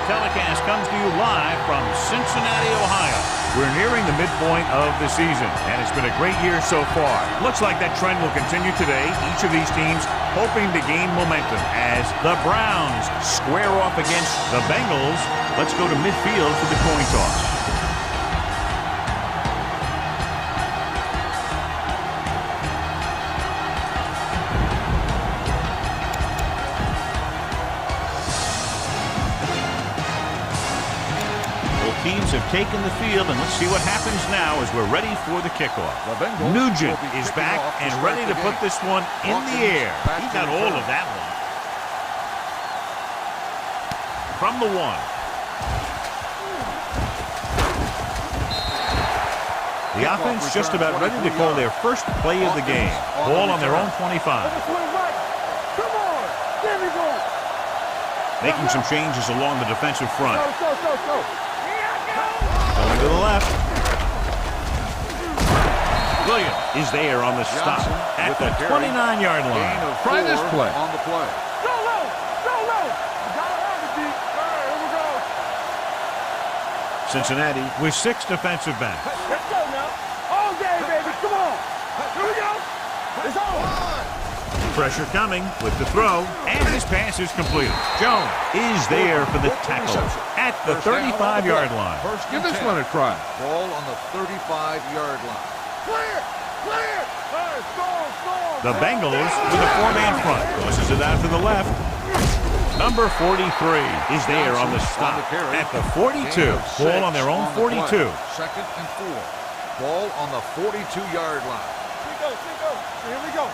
telecast comes to you live from Cincinnati, Ohio. We're nearing the midpoint of the season, and it's been a great year so far. Looks like that trend will continue today. Each of these teams hoping to gain momentum as the Browns square off against the Bengals. Let's go to midfield for the coin toss. Teams have taken the field, and let's see what happens now as we're ready for the kickoff. Nugent is back and ready to put this one in the air. He got all of that one. From the 1. The offense just about ready to call their first play of the game. Ball on their own 25. Making some changes along the defensive front. Going to the left. Williams is there on the stop at the 29-yard line. Try this play. On the play. Go low. Go low. Here we go. Cincinnati with 6 defensive backs. Let's go now. All day, baby. Come on. Here we go. It's on. Pressure coming with the throw, and his pass is completed. Jones is there for the tackle at the 35-yard line. Give this one a try. Ball on the 35-yard line. Clear. The Bengals with a 4-man front. Tosses it out to the left. Number 43 is there on the stop at the 42. Ball on their own 42. Second and 4. Ball on the 42-yard line. Here we go.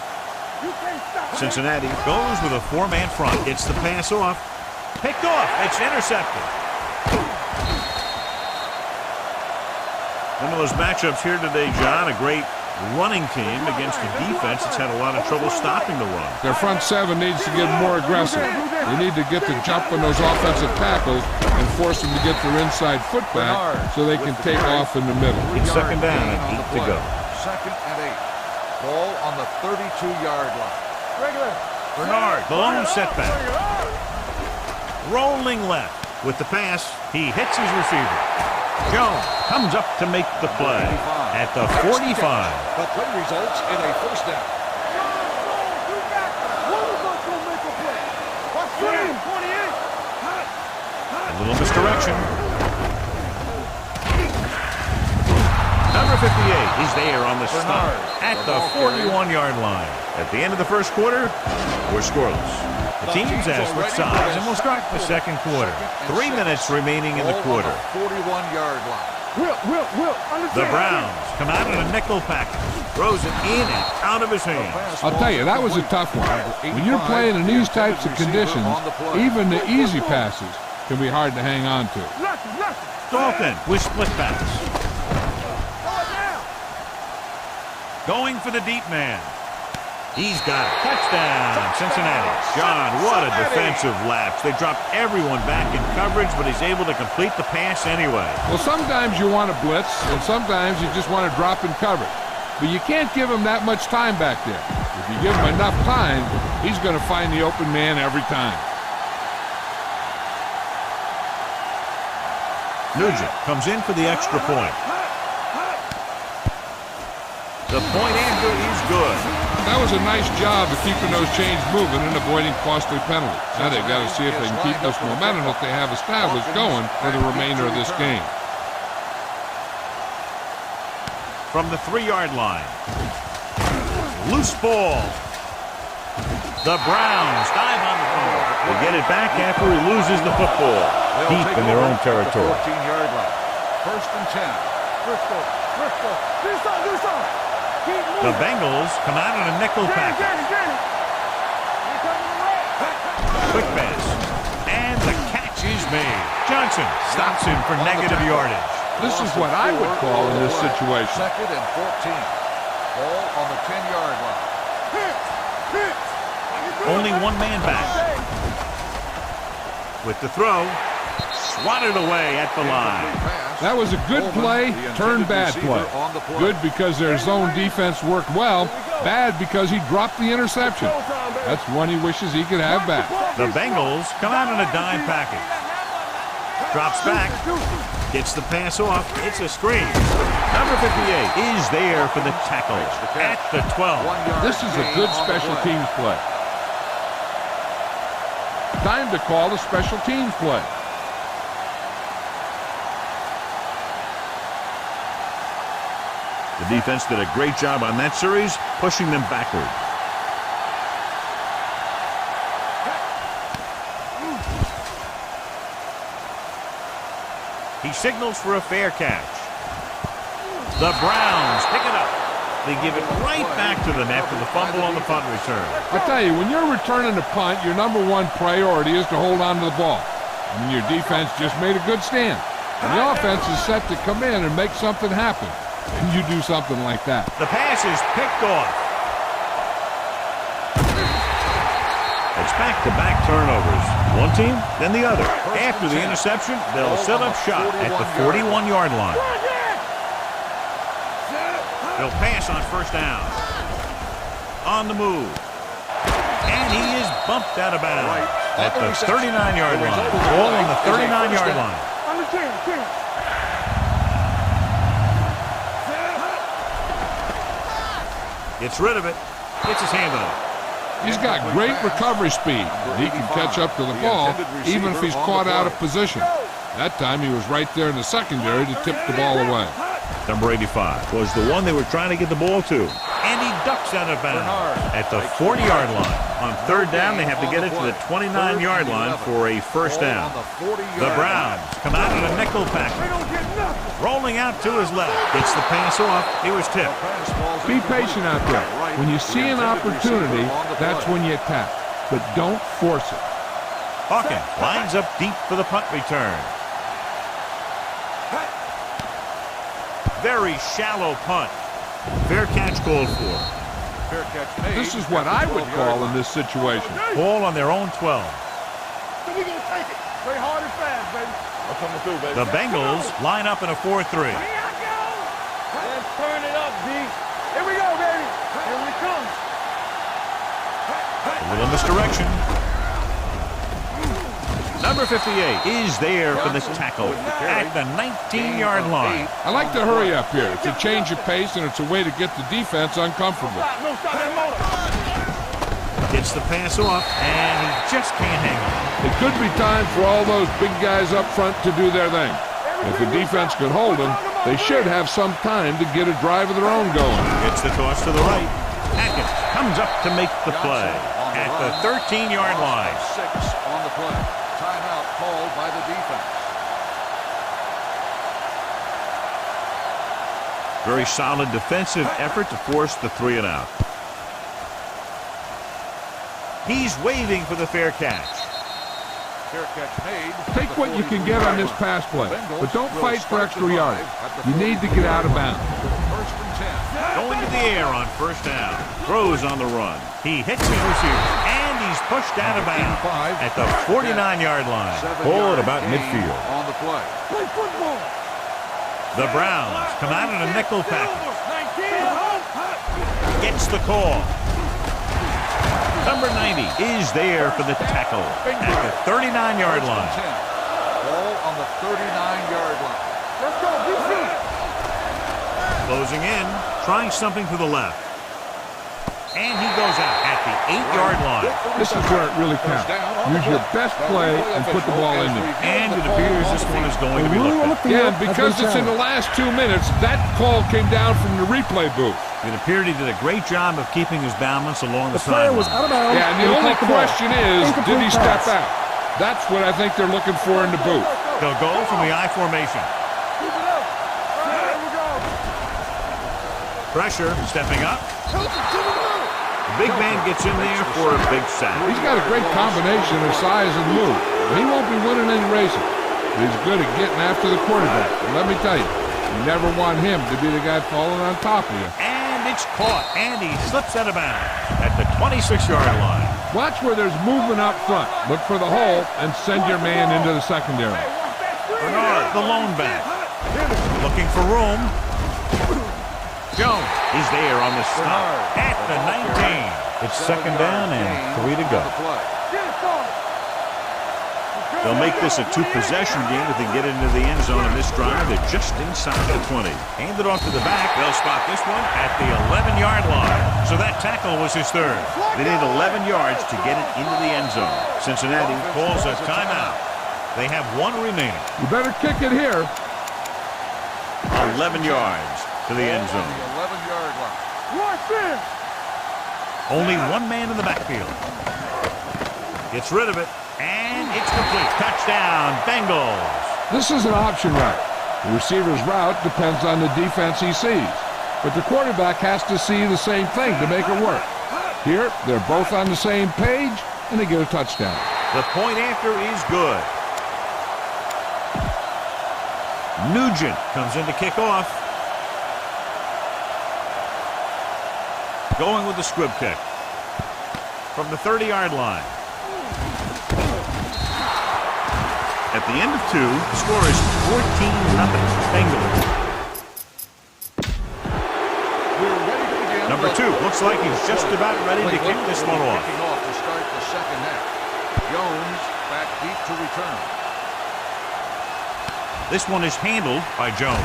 Cincinnati goes with a 4-man front. Gets the pass off. Picked off. It's intercepted. One of those matchups here today, John. A great running team against a defense that's had a lot of trouble stopping the run. Their front 7 needs to get more aggressive. They need to get the jump on those offensive tackles and force them to get their inside foot back so they can take off in the middle. It's second down and 8 to go. Second and 8. Ball on the 32-yard line. Bernard, the lone setback. Rolling left. With the pass, he hits his receiver. Jones comes up to make the play at the 45. The play results in a first down. A little misdirection. Number 58 is there on the stop at the 41-yard line. At the end of the first quarter, we're scoreless. The teams have switched sides, and we'll start the second quarter. 3 minutes remaining in the quarter. 41-yard line. The Browns come out in a nickel package. Throws it in and out of his hands. I'll tell you, that was a tough one. When you're playing in these types of conditions, even the easy passes can be hard to hang on to. Dalton with split pass. Going for the deep man. He's got it. Touchdown, Cincinnati. John, what a defensive lapse. They dropped everyone back in coverage, but he's able to complete the pass anyway. Well, sometimes you want to blitz, and sometimes you just want to drop in coverage. But you can't give him that much time back there. If you give him enough time, he's going to find the open man every time. Nugent comes in for the extra point. The point answer is good. That was a nice job of keeping those chains moving and avoiding costly penalties. Now they've got to see if they can keep this momentum that they have established going for the remainder of this game. From the 3-yard line. Loose ball. The Browns dive on the ball. They get it back after he loses the football. Deep in their own territory. 14-yard line. First and 10. The Bengals come out in a nickel package. Quick pass. And the catch is made. Johnson stops him for negative yardage. This is what I would call in this situation. Second and 14. Ball on the 10-yard line. Only 1 man back. With the throw. Swatted away at the line. That was a good play, turned bad play. Good because their zone defense worked well. Bad because he dropped the interception. That's one he wishes he could have back. The Bengals come out in a dime package. Drops back. Gets the pass off. It's a screen. Number 58 is there for the tackle at the 12. This is a good special teams play. Time to call the special teams play. The defense did a great job on that series, pushing them backward. He signals for a fair catch. The Browns pick it up. They give it right back to them after the fumble on the punt return. I tell you, when you're returning a punt, your number one priority is to hold on to the ball. I mean, your defense just made a good stand. And the offense is set to come in and make something happen. And you do something like that. The pass is picked off. It's back-to-back turnovers. One team, then the other. After the interception, they'll set up shop at the 41-yard line. They'll pass on first down. On the move. And he is bumped out of bounds at the 39-yard line. Ball on the 39-yard line. Gets rid of it. Gets his hand on it. He's got great recovery speed. He can catch up to the ball even if he's caught out of position. That time he was right there in the secondary to tip the ball away. Number 85 was the one they were trying to get the ball to. And he ducks out of bounds at the 40-yard line. On third down, they have to get it to the 29-yard line for a first down. The Browns come out in a nickel package. Rolling out to his left. Gets the pass off. It was tipped. Be patient out there. When you see an opportunity, that's when you attack. But don't force it. Hawkins lines up deep for the punt return. Very shallow punt. Fair catch called for. Fair catch made. This is what I would call in this situation. Ball on their own 12. We're gonna take it. Play hard and fast, baby. I'm coming through, baby. The Bengals line up in a 4-3. Here I go. Let's turn it up, D. Here we go, baby. Here we come. A little misdirection. Number 58 is there for the tackle at the 19-yard line. I like to hurry up here. It's a change of pace, and it's a way to get the defense uncomfortable. No, stop that motor. Gets the pass off, and he just can't hang on. It could be time for all those big guys up front to do their thing. If the defense can hold them, they should have some time to get a drive of their own going. Gets the toss to the right. Atkins comes up to make the play at the 13-yard line. 6 on the play. Timeout called by the defense. Very solid defensive effort to force the 3-and-out. He's waving for the fair catch. Fair catch made. Take what you can get on this pass play, but don't fight for extra yardage. You need to get out of bounds. First and 10. Going to the air on first down. Throws on the run. He hits his receiver, and he's pushed out of bounds at the 49-yard line. Ball at about midfield. On the play. Play football. The Browns come out in a nickel package. Gets the call. Number 90 is there for the tackle at the 39-yard line. Ball on the 39-yard line. Let's go, DC. Closing in, trying something to the left. And he goes out at the 8-yard line. This is where it really counts. Use your best play and put the ball in there. And it appears this one is going to be looked at. Yeah, and because it's in the last 2 minutes, that call came down from the replay booth. It appeared he did a great job of keeping his balance along the sideline. Yeah, and the only question is, did he step out? That's what I think they're looking for in the booth. They'll go from the I formation. Keep it up. Here we go. Pressure, stepping up. The big man gets in there for a big sack. He's got a great combination of size and move. He won't be winning any races. But he's good at getting after the quarterback. And let me tell you, you never want him to be the guy falling on top of you. And it's caught, and he slips out of bounds at the 26-yard line. Watch where there's movement up front. Look for the hole and send your man into the secondary. Bernard, the lone back. Looking for room. Jones is there on the stop at the 19. It's second down and 3 to go. Get it started. They'll make this a two-possession game if they get into the end zone in this drive. They're just inside the 20. Hand it off to the back. They'll spot this one at the 11-yard line. So that tackle was his third. They need 11 yards to get it into the end zone. Cincinnati calls a timeout. They have one remaining. You better kick it here. 11 yards to the end zone. 11-yard line. Watch this. Only one man in the backfield. Gets rid of it, and it's complete. Touchdown, Bengals. This is an option route. The receiver's route depends on the defense he sees. But the quarterback has to see the same thing to make it work. Here, they're both on the same page, and they get a touchdown. The point after is good. Nugent comes in to kick off. Going with the squib kick. From the 30-yard line. At the end of two, the score is 14-0 Bengals. Number two looks like he's just about ready to kick this one off. Kicking off to start the second half. Jones back deep to return. This one is handled by Jones.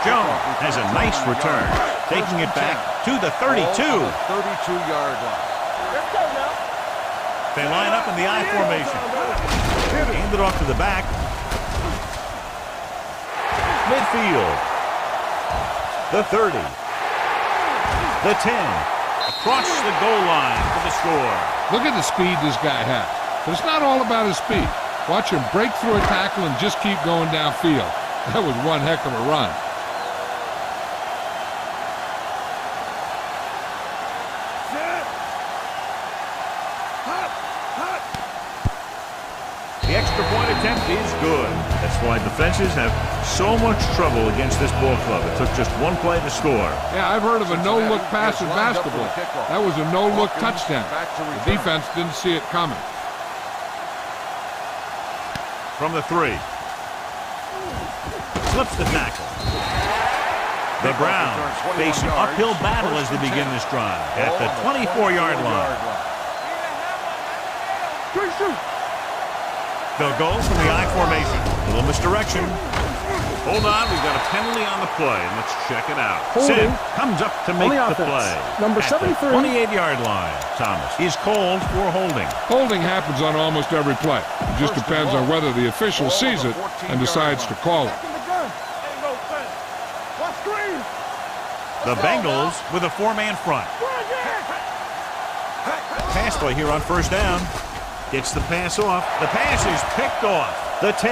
Jones has a nice return, taking it back to the 32. 32-yard line. Let's go now. They line up in the I formation. Hand it off to the back. Midfield. The 30. The 10. Across the goal line for the score. Look at the speed this guy has. But it's not all about his speed. Watch him break through a tackle and just keep going downfield. That was one heck of a run. The extra point attempt is good. That's why defenses have so much trouble against this ball club. It took just one play to score. Yeah, I've heard of a no-look pass in basketball. That was a no-look touchdown. The defense didn't see it coming. From the 3. Slips the tackle. The Browns face an uphill battle as they begin this drive at the 24-yard line. They'll go from the I formation. A little misdirection. Hold on, we've got a penalty on the play, and let's check it out. Sid comes up to make the play. Number 73. 28-yard line. Thomas is called for holding. Holding happens on almost every play. It just depends on whether the official sees it and decides to call it. The Bengals with a 4-man front. Pass play here on first down. Gets the pass off. The pass is picked off. The 10.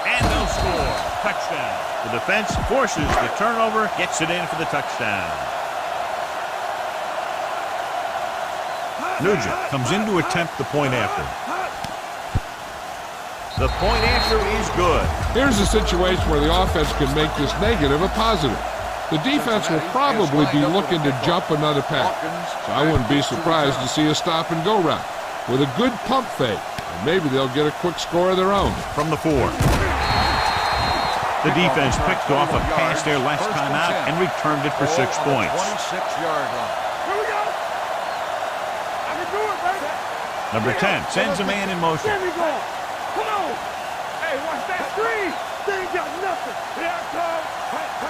And they'll score. Touchdown. The defense forces the turnover, gets it in for the touchdown. Nugent comes in to attempt the point after. The point after is good. Here's a situation where the offense can make this negative a positive. The defense will probably be looking to jump another pass. So I wouldn't be surprised to see a stop-and-go route with a good pump fake. And maybe they'll get a quick score of their own. From the 4. The defense picked off a pass there last time out and returned it for 6 points. 26-yard line. Here we go. I can do it, baby. Number 10 sends a man in motion. There we go. Come on. Hey, watch that screen. They ain't got nothing. Here I come.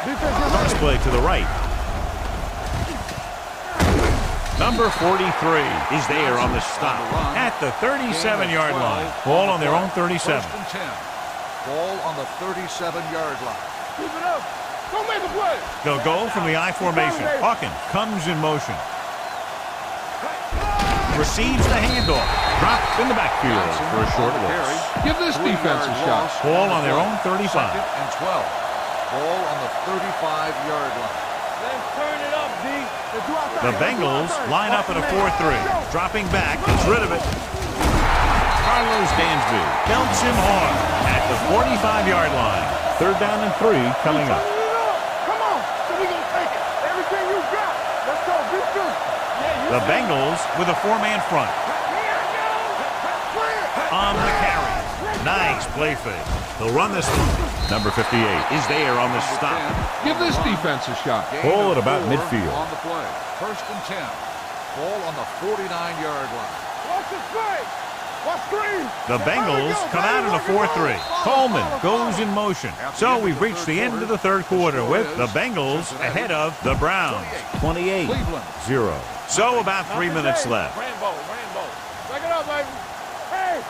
Pass play to the right. Number 43 is there on the stop at the 37-yard line. Ball on their own 37. First and 10. Ball on the 37-yard line. Keep it up. Don't make a play. They'll go from the I formation. Hawkins comes in motion. Receives the handoff. Dropped in the backfield for a short loss. Give this defense a shot. Ball on their own 35. Second and 12. Ball on the 35-yard line. Let's turn it up, D. The Bengals line up at a 4-3. Dropping back, gets rid of it. Carlos Dansby belts him hard at the 45-yard line. 3rd down and 3 coming up. Come on. So we gonna take it. Everything you got. Let's go. Be good. The Bengals with a 4-man front. On the carry. Nice play fake. They'll run this one. Number 58 is there on the stop. Give this defense a shot. Ball at about Gain of 4 midfield. On the play. First and 10. Ball on the 49-yard line. Watch the straight. Watch screen. The Bengals come out in a 4-3. Coleman goes in motion. So we've reached the end of the third quarter with the Bengals ahead of the Browns. 28-0. So about 3 minutes left. Rambo. Back it up, baby. Hey,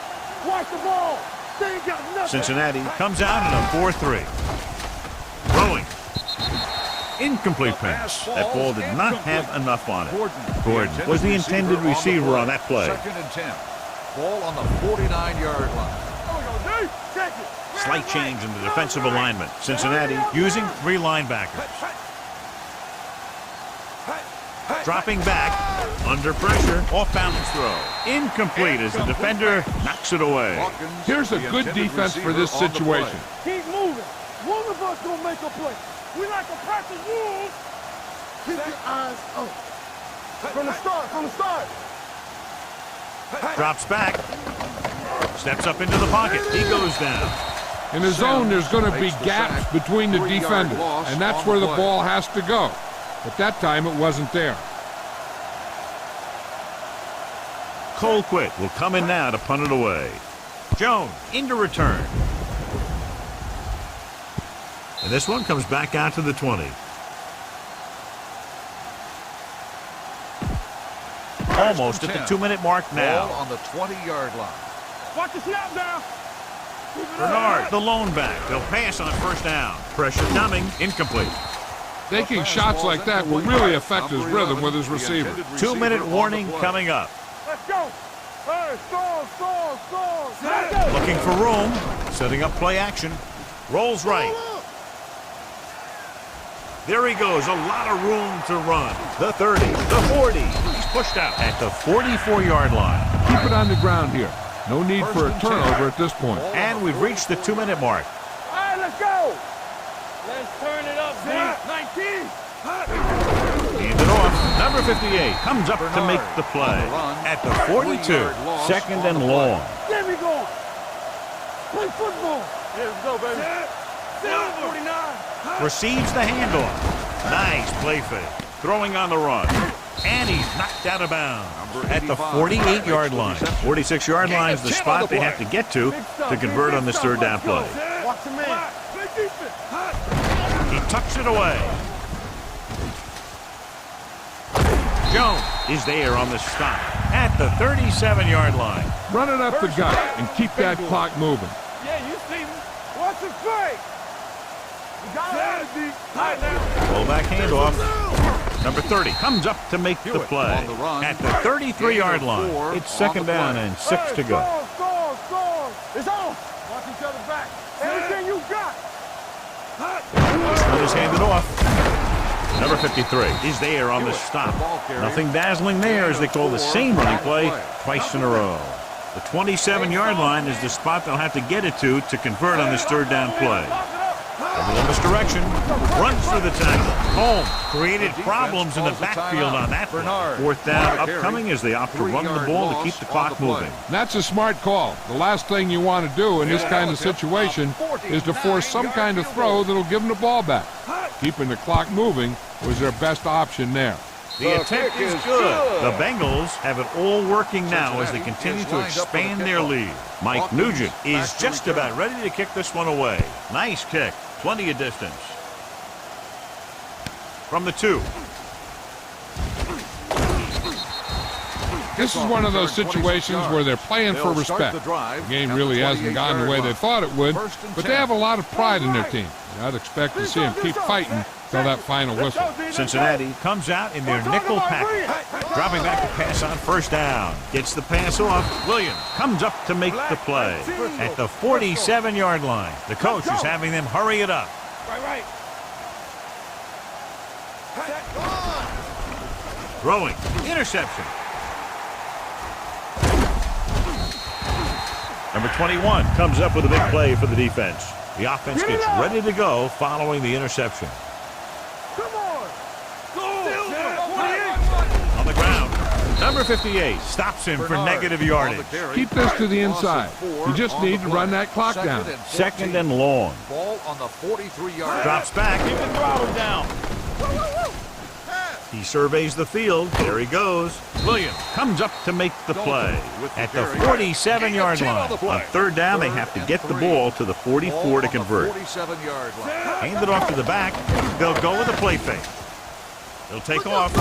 watch the ball. They ain't got nothing. Cincinnati comes out in a 4-3. Throwing. Incomplete pass. That ball did not have enough on it. Gordon was the intended receiver on that play. 2nd and 10. Ball on the 49-yard line. Slight change in the defensive alignment. Cincinnati using 3 linebackers. Dropping back, under pressure, off-balance throw. Incomplete as the defender knocks it away. Here's a good defense for this situation. Keep moving. One of us gonna make a play. We like to practice rules. Keep your eyes up. From the start. Drops back. Steps up into the pocket. He goes down. In the zone, there's going to be gaps between the defenders, and that's where the ball has to go. But that time, it wasn't there. Colquitt will come in now to punt it away. Jones into return. And this one comes back out to the 20. Almost at the 2-minute mark now. Ball on the 20-yard line. Watch the snap down. Bernard, the lone back. They'll pass on first down. Pressure coming. Incomplete. Taking shots like that will really affect his rhythm with his receiver. 2-minute warning coming up. Let's go. Hey, stall. Looking for room. Setting up play action. Rolls right. There he goes. A lot of room to run. The 30. The 40. He's pushed out at the 44-yard line. Keep it on the ground here. No need for a turnover at this point. And we've reached the 2-minute mark. All right, let's go. Let's turn it up, man. 19. Hand it off. Number 58 comes up to make the play. At the 42. 2nd and long. There we go. Play football. Here we go, baby. 49. Receives the handoff. Nice play fake. Throwing on the run. And he's knocked out of bounds at the 48-yard line. 46-yard line is the spot they have to get to convert on this third down play. Watch the man. Play defense. He tucks it away. Jones is there on the stop at the 37-yard line. Run it up the gut and keep that clock moving. Yeah, you see me. Watch the fake. You got it. Fullback handoff. Number 30 comes up to make the play at the 33-yard line. It's 2nd down and 6 to go. Score. It's on. Watch each other back. Everything you got. This one is handed off. Number 53 is there on the stop. Nothing dazzling there as they call the same running play twice in a row. The 27-yard line is the spot they'll have to get it to convert on this third down play. Over the misdirection, runs through the tackle. Home created problems in the backfield on that one. 4th down upcoming as they opt to run the ball to keep the clock moving. That's a smart call. The last thing you want to do in this kind of situation is to force some kind of throw that'll give them the ball back. Keeping the clock moving was their best option there. The attempt is good. The Bengals have it all working now as they continue to expand their lead. Mike Nugent is just about ready to kick this one away. Nice kick. Plenty of distance. From the 2. This is one of those situations where they're playing for respect. The game really hasn't gone the way they thought it would, but they have a lot of pride in their team. I'd expect to see them keep fighting till that final whistle. Cincinnati comes out in their nickel package. Dropping back to pass on first down. Gets the pass off. Williams comes up to make the play at the 47-yard line. The coach is having them hurry it up. Right. Throwing. Interception. Number 21 comes up with a big play for the defense. The offense gets ready to go following the interception. Come on. On the ground. Number 58 stops him for negative yardage. Keep this to the inside. You just need to run that clock down. 2nd and long. Ball on the 43-yard line. Drops back. Keep the throttle down. He surveys the field. There he goes. Williams comes up to make the play at the 47-yard line. On third down, they have to get the ball to the 44 to convert. 47-yard line. Hand it off to the back. They'll go with a play fake. He'll take off.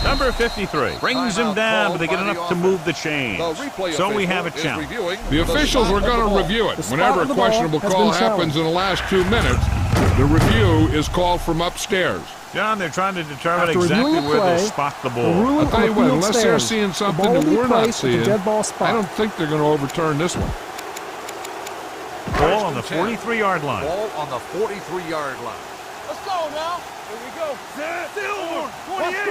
Number 53 brings him down, but they get enough to move the chains. So we have a challenge. The officials are going to review it. Whenever a questionable call happens in the last 2 minutes, the review is called from upstairs. John, they're trying to determine exactly where they'll spot the ball. I'll tell you what, unless they're seeing something that we're not seeing, I don't think they're going to overturn this one. Ball on the 43-yard line. Ball on the 43-yard line. Let's go now. Here we go. Still 28.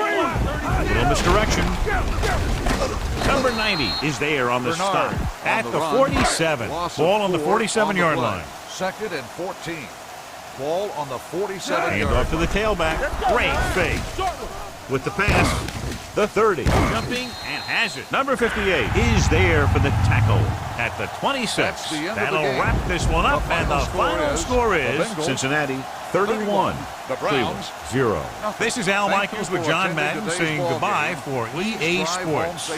Little misdirection. Number 90 is there on the stop at the 47. Ball on the 47-yard line. 2nd and 14. Ball on the 47-yard line. Hand off to the tailback. Great fake. With the pass, the 30. Jumping and has it. Number 58 is there for the tackle at the 26. That'll wrap this one up, and the final score is Cincinnati 31, Cleveland 0. This is Al Michaels with John Madden saying goodbye for EA Sports.